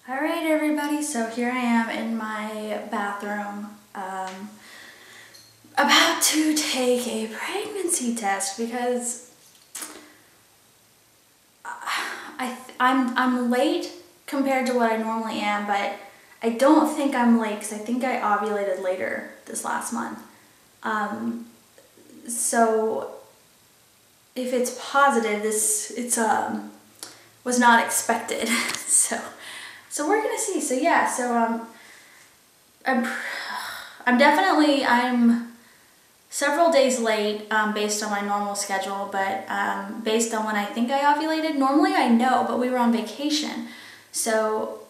Alright everybody, so here I am in my bathroom about to take a pregnancy test because I'm late compared to what I normally am, but I don't think I'm late because I think I ovulated later this last month. So if it's positive, it's was not expected. So we're gonna see. So yeah, so I'm several days late based on my normal schedule, but based on when I think I ovulated. Normally I know, but we were on vacation, so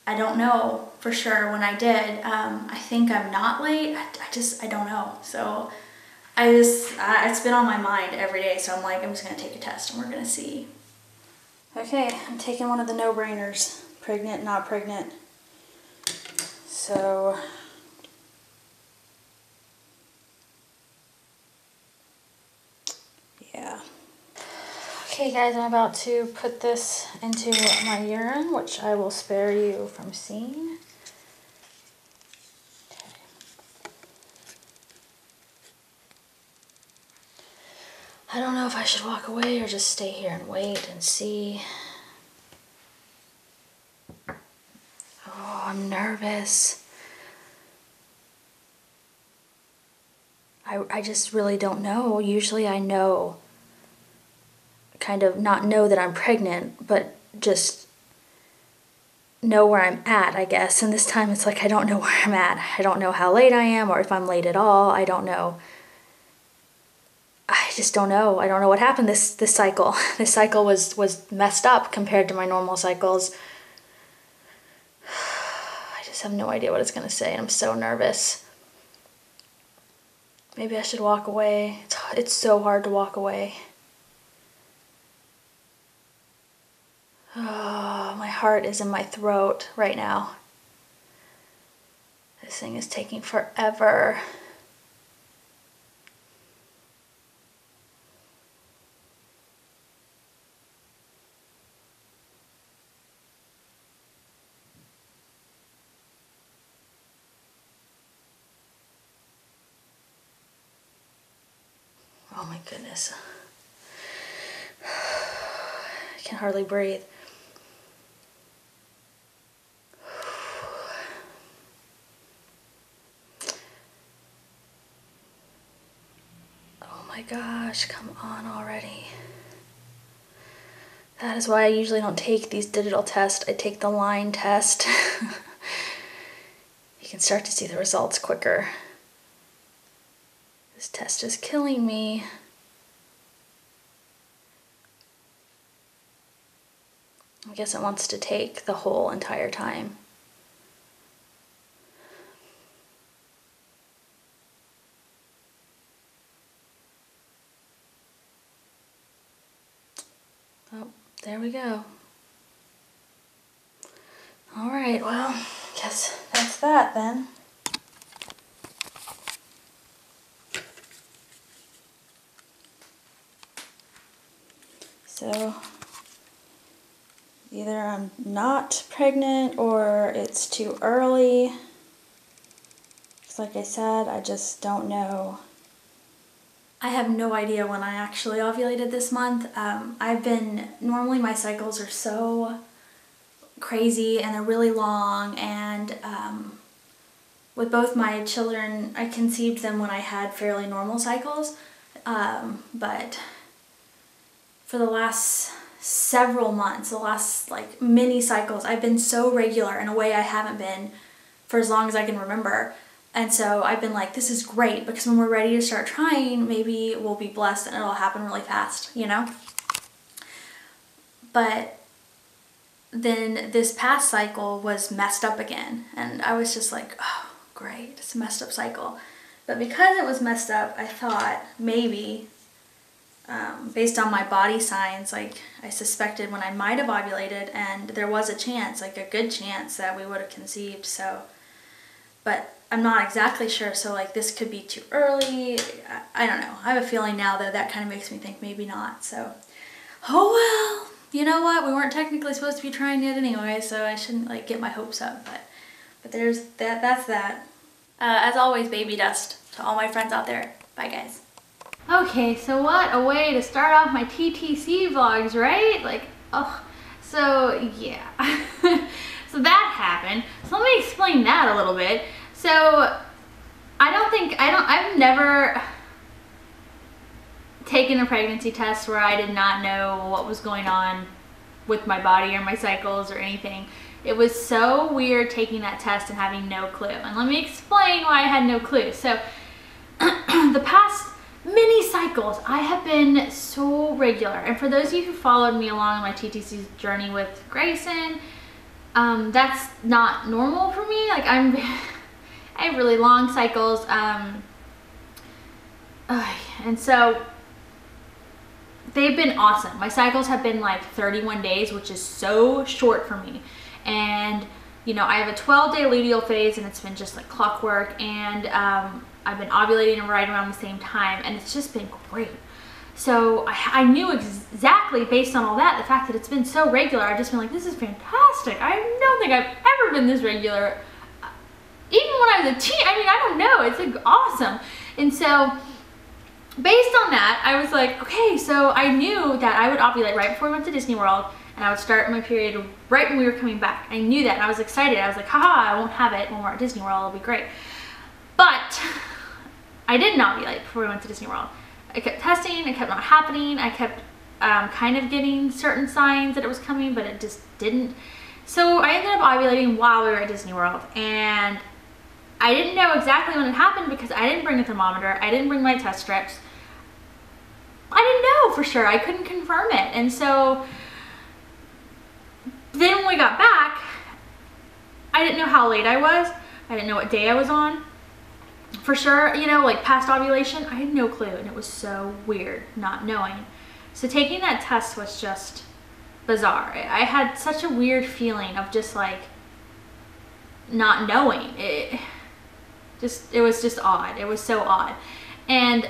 I don't know for sure when I did. I think I'm not late. I don't know. So it's been on my mind every day, so I'm like, I'm just gonna take a test and we're gonna see. Okay, I'm taking one of the no-brainers. Pregnant, not pregnant. So yeah. Okay guys, I'm about to put this into my urine, which I will spare you from seeing. Okay. I don't know if I should walk away or just stay here and wait and see. Oh, I'm nervous. I just really don't know. Usually I know, kind of not know that I'm pregnant, but just know where I'm at, I guess. And this time it's like I don't know where I'm at. I don't know how late I am or if I'm late at all. I don't know. I just don't know. I don't know what happened this cycle. This cycle was messed up compared to my normal cycles. I just have no idea what it's going to say. I'm so nervous. Maybe I should walk away. It's so hard to walk away. Oh, my heart is in my throat right now. This thing is taking forever. Oh my goodness. I can hardly breathe. Oh my gosh, come on already. That is why I usually don't take these digital tests. I take the line test. You can start to see the results quicker. This test is killing me. I guess it wants to take the whole entire time. Oh, there we go. All right, well, guess that's that then. So either I'm not pregnant or it's too early. Because like I said, I just don't know. I have no idea when I actually ovulated this month. Normally my cycles are so crazy and they're really long, and with both my children, I conceived them when I had fairly normal cycles, but for the last several months, the last like mini cycles, I've been so regular in a way I haven't been for as long as I can remember. And so I've been like, this is great, because when we're ready to start trying, maybe we'll be blessed and it'll happen really fast, you know? But then this past cycle was messed up again, and I was just like, oh, great, it's a messed up cycle. But because it was messed up, I thought maybe, based on my body signs, like I suspected when I might have ovulated, and there was a chance, like a good chance that we would have conceived, so. But I'm not exactly sure, so like this could be too early. I don't know. I have a feeling now though that kind of makes me think maybe not, so. Oh well, you know what? We weren't technically supposed to be trying yet anyway, so I shouldn't like get my hopes up. But there's that. That's that. As always, baby dust to all my friends out there. Bye, guys. Okay, so what a way to start off my TTC vlogs, right? Like, oh, so yeah. So that happened. So let me explain that a little bit. So I've never taken a pregnancy test where I did not know what was going on with my body or my cycles or anything. It was so weird taking that test and having no clue. And let me explain why I had no clue. So the past many cycles, I have been so regular. And for those of you who followed me along my TTC journey with Grayson, that's not normal for me. Like I have really long cycles. And so they've been awesome. My cycles have been like 31 days, which is so short for me. And you know, I have a 12-day luteal phase and it's been just like clockwork, and I've been ovulating right around the same time, and it's just been great. So I knew exactly, based on all that, the fact that it's been so regular, I've just been like, this is fantastic. I don't think I've ever been this regular. Even when I was a teen, I mean, I don't know, it's like awesome. And so based on that, I was like, okay, so I knew that I would ovulate right before we went to Disney World, and I would start my period right when we were coming back. I knew that, and I was excited. I was like, haha, I won't have it when we're at Disney World, it'll be great. But I didn't ovulate before we went to Disney World. I kept testing, it kept not happening. I kept kind of getting certain signs that it was coming, but it just didn't. So I ended up ovulating while we were at Disney World, and I didn't know exactly when it happened because I didn't bring a thermometer. I didn't bring my test strips. I didn't know for sure. I couldn't confirm it. And so then when we got back, I didn't know how late I was. I didn't know what day I was on. For sure, you know, like past ovulation, I had no clue, and it was so weird not knowing. So taking that test was just bizarre. I had such a weird feeling of just like not knowing. It was just odd. It was so odd. And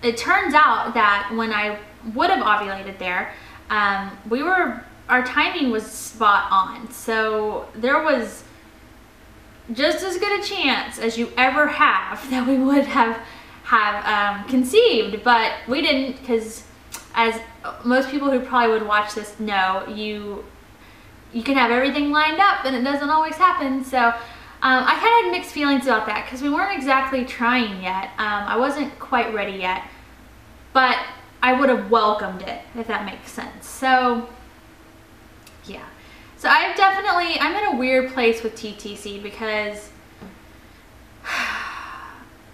it turns out that when I would have ovulated there, our timing was spot on. So there was just as good a chance as you ever have that we would have conceived, but we didn't, because as most people who probably would watch this know, you can have everything lined up and it doesn't always happen. So I kind of had mixed feelings about that because we weren't exactly trying yet. I wasn't quite ready yet, but I would have welcomed it, if that makes sense. So yeah. So I'm in a weird place with TTC because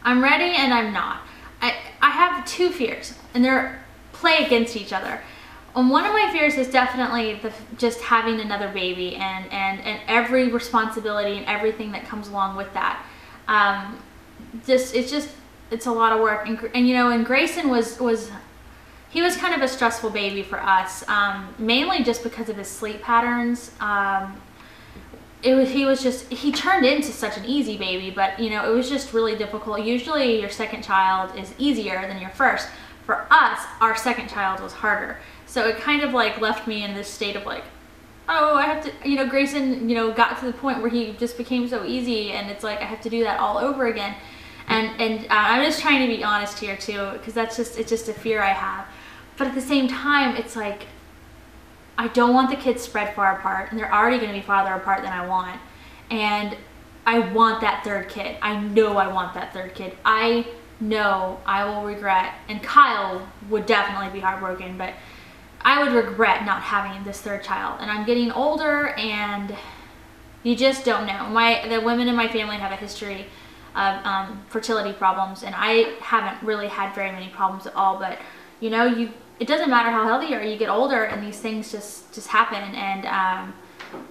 I'm ready and I'm not. I have two fears, and they're play against each other. And one of my fears is definitely just having another baby and every responsibility and everything that comes along with that. It's a lot of work. And you know, and Grayson he was kind of a stressful baby for us, mainly just because of his sleep patterns. He turned into such an easy baby, but you know, it was just really difficult. Usually your second child is easier than your first. For us, our second child was harder. So it kind of like left me in this state of like, oh, I have to, you know, Grayson, you know, got to the point where he just became so easy, and it's like I have to do that all over again. And I'm just trying to be honest here too, because it's just a fear I have. But at the same time, it's like, I don't want the kids spread far apart, and they're already going to be farther apart than I want. And I want that third kid. I know I want that third kid. I know I will regret, and Kyle would definitely be heartbroken, but I would regret not having this third child. And I'm getting older, and you just don't know. The women in my family have a history of fertility problems, and I haven't really had very many problems at all, but you know, it doesn't matter how healthy you are, you get older and these things just happen. And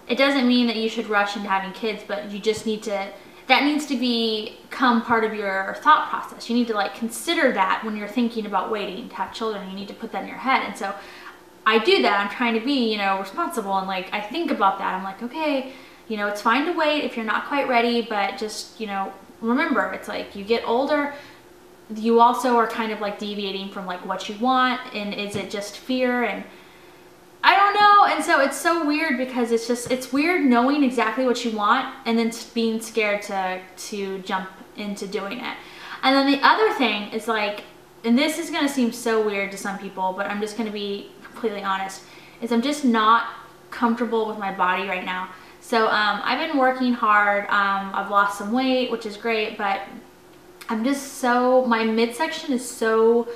it doesn't mean that you should rush into having kids, but you just need to, that needs to become part of your thought process. You need to like consider that when you're thinking about waiting to have children. You need to put that in your head. And so I do that. I'm trying to be, you know, responsible, and like I think about that. I'm like, okay, you know, it's fine to wait if you're not quite ready, but just, you know, remember, it's like you get older, you also are kind of like deviating from like what you want, and is it just fear? And don't know. And so it's so weird because it's weird knowing exactly what you want and then being scared to jump into doing it. And then the other thing is like, and this is going to seem so weird to some people, but I'm just going to be completely honest, is I'm just not comfortable with my body right now. So I've been working hard. I've lost some weight, which is great, but I'm just so, my midsection is so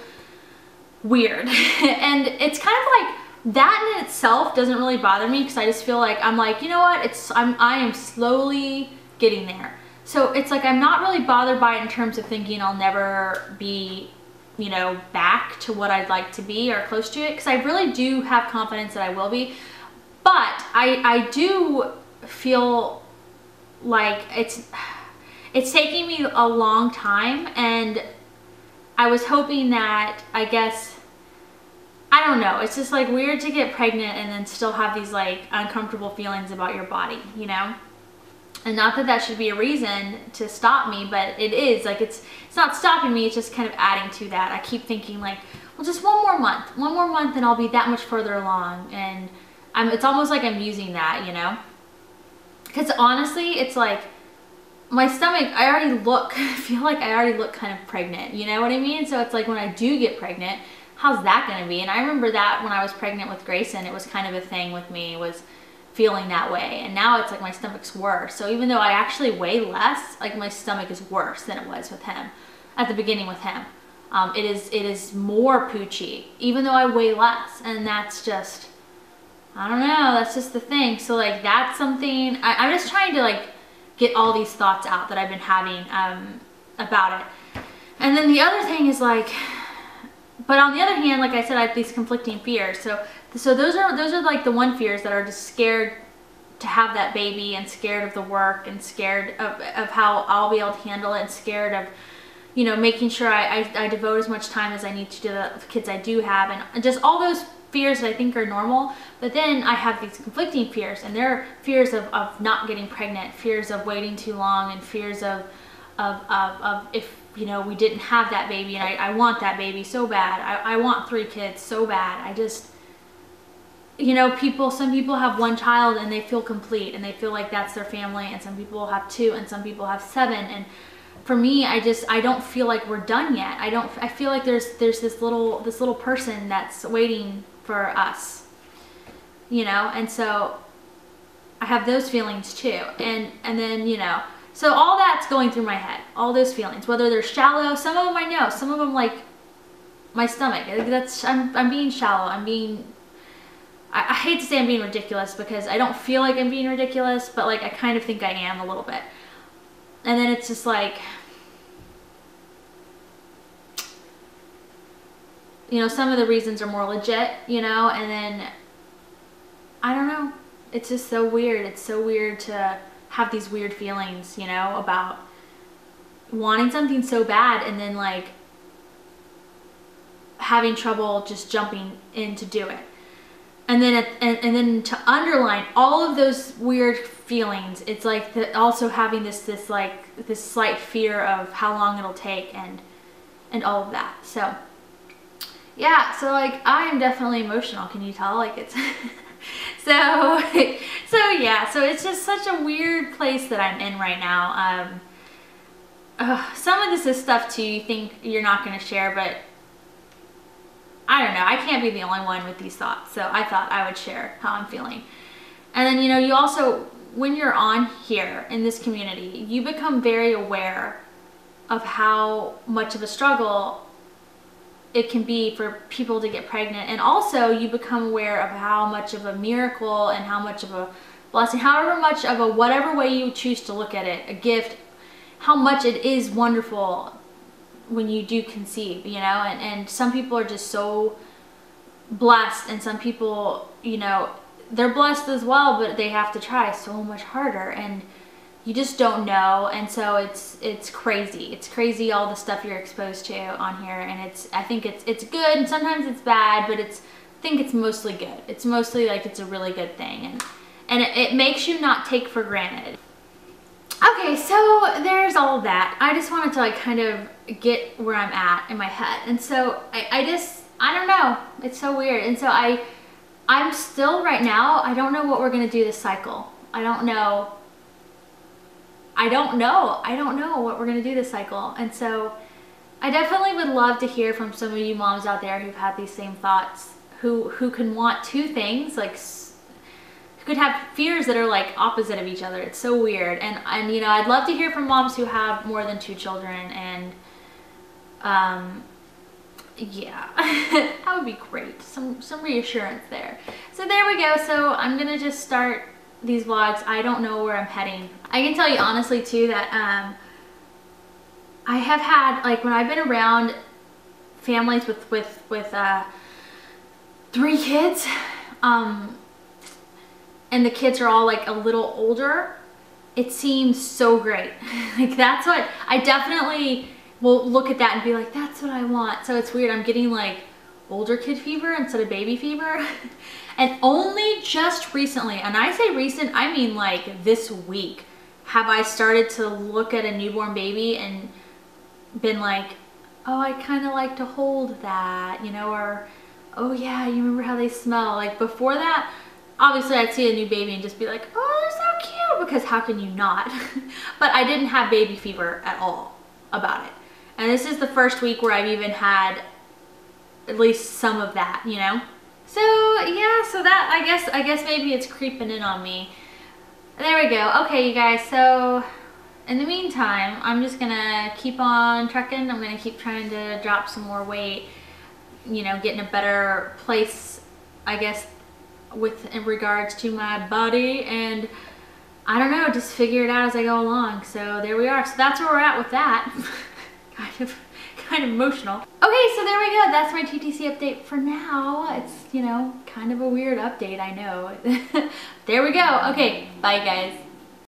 weird. And it's kind of like, that in itself doesn't really bother me because I just feel like, I'm like, you know what, I am slowly getting there. So it's like, I'm not really bothered by it in terms of thinking I'll never be, you know, back to what I'd like to be or close to it, because I really do have confidence that I will be. But I do feel like it's taking me a long time, and I was hoping that, I guess, I don't know, it's just like weird to get pregnant and then still have these like uncomfortable feelings about your body, you know? And not that that should be a reason to stop me, but it is. Like, it's not stopping me, it's just kind of adding to that. I keep thinking like, well, just one more month and I'll be that much further along. And it's almost like I'm using that, you know? Because honestly, it's like, my stomach, I feel like I already look kind of pregnant, you know what I mean? So it's like, when I do get pregnant, how's that gonna be? And I remember that when I was pregnant with Grayson, it was kind of a thing with me, was feeling that way. And now it's like my stomach's worse. So even though I actually weigh less, like my stomach is worse than it was with him at the beginning with him. It is more poochy, even though I weigh less. And that's just, I don't know, that's just the thing. So like, that's something, I'm just trying to like get all these thoughts out that I've been having about it. And then the other thing is like, but on the other hand, like I said, I have these conflicting fears. So those are like the one fears that are just scared to have that baby, and scared of the work, and scared of how I'll be able to handle it, and scared of, you know, making sure I devote as much time as I need to the kids I do have, and just all those fears that I think are normal. But then I have these conflicting fears, and they're fears of not getting pregnant, fears of waiting too long, and fears of if, you know, we didn't have that baby, and I want that baby so bad. I want 3 kids so bad. I just, you know, some people have 1 child and they feel complete and they feel like that's their family, and some people have 2 and some people have 7. And for me, I don't feel like we're done yet. I feel like there's this little person that's waiting for us, you know? And so I have those feelings too. And then, you know, so all that's going through my head, all those feelings, whether they're shallow, some of them I know, some of them like my stomach, I'm being shallow, I hate to say I'm being ridiculous, because I don't feel like I'm being ridiculous, but like I kind of think I am a little bit. And then it's just like, you know, some of the reasons are more legit, you know, and then I don't know. It's just so weird. It's so weird to have these weird feelings, you know, about wanting something so bad and then like having trouble just jumping in to do it. And then and then to underline all of those weird feelings, it's like also having this slight fear of how long it'll take and all of that. So yeah, so like I am definitely emotional. Can you tell? Like it's so yeah, so it's just such a weird place that I'm in right now. Some of this is stuff too you think you're not going to share, but I don't know, I can't be the only one with these thoughts, so I thought I would share how I'm feeling. And then, you know, you also, when you're on here in this community, you become very aware of how much of a struggle it can be for people to get pregnant. And also you become aware of how much of a miracle and how much of a blessing, however much of a whatever way you choose to look at it, a gift, how much it is wonderful when you do conceive, you know. And some people are just so blessed, and some people, you know, they're blessed as well, but they have to try so much harder, and you just don't know. And so it's crazy. It's crazy all the stuff you're exposed to on here, and I think it's good, and sometimes it's bad, but I think it's mostly good. It's mostly like it's a really good thing, and it makes you not take for granted. Okay, so there's all of that. I just wanted to like kind of get where I'm at in my head. And so I don't know, it's so weird. And so I'm still right now, I don't know what we're gonna do this cycle. I don't know what we're gonna do this cycle. And so I definitely would love to hear from some of you moms out there who've had these same thoughts, who can want two things, like who could have fears that are like opposite of each other. It's so weird. And you know, I'd love to hear from moms who have more than 2 children, and yeah, that would be great. Some reassurance there. So there we go. So I'm gonna just start these vlogs. I don't know where I'm heading. I can tell you honestly too that I have had, like, when I've been around families with 3 kids, and the kids are all like a little older, it seems so great. Like, that's what I definitely will look at that and be like, that's what I want. So it's weird, I'm getting like older kid fever instead of baby fever. And only just recently, and I say recent, I mean like this week, have I started to look at a newborn baby and been like, oh, I kind of like to hold that, you know, or oh yeah, you remember how they smell. Like, before that, obviously I'd see a new baby and just be like, oh, they're so cute, because how can you not? But I didn't have baby fever at all about it. And this is the first week where I've even had at least some of that, you know? So yeah, so that, I guess maybe it's creeping in on me. There we go. Okay, you guys, so in the meantime, I'm just gonna keep on trucking. I'm gonna keep trying to drop some more weight, you know, get in a better place, I guess, in regards to my body, and I don't know, just figure it out as I go along. So there we are. So that's where we're at with that. kind of emotional. Okay, so there we go. That's my TTC update for now. It's, you know, kind of a weird update, I know. There we go. Okay, bye guys.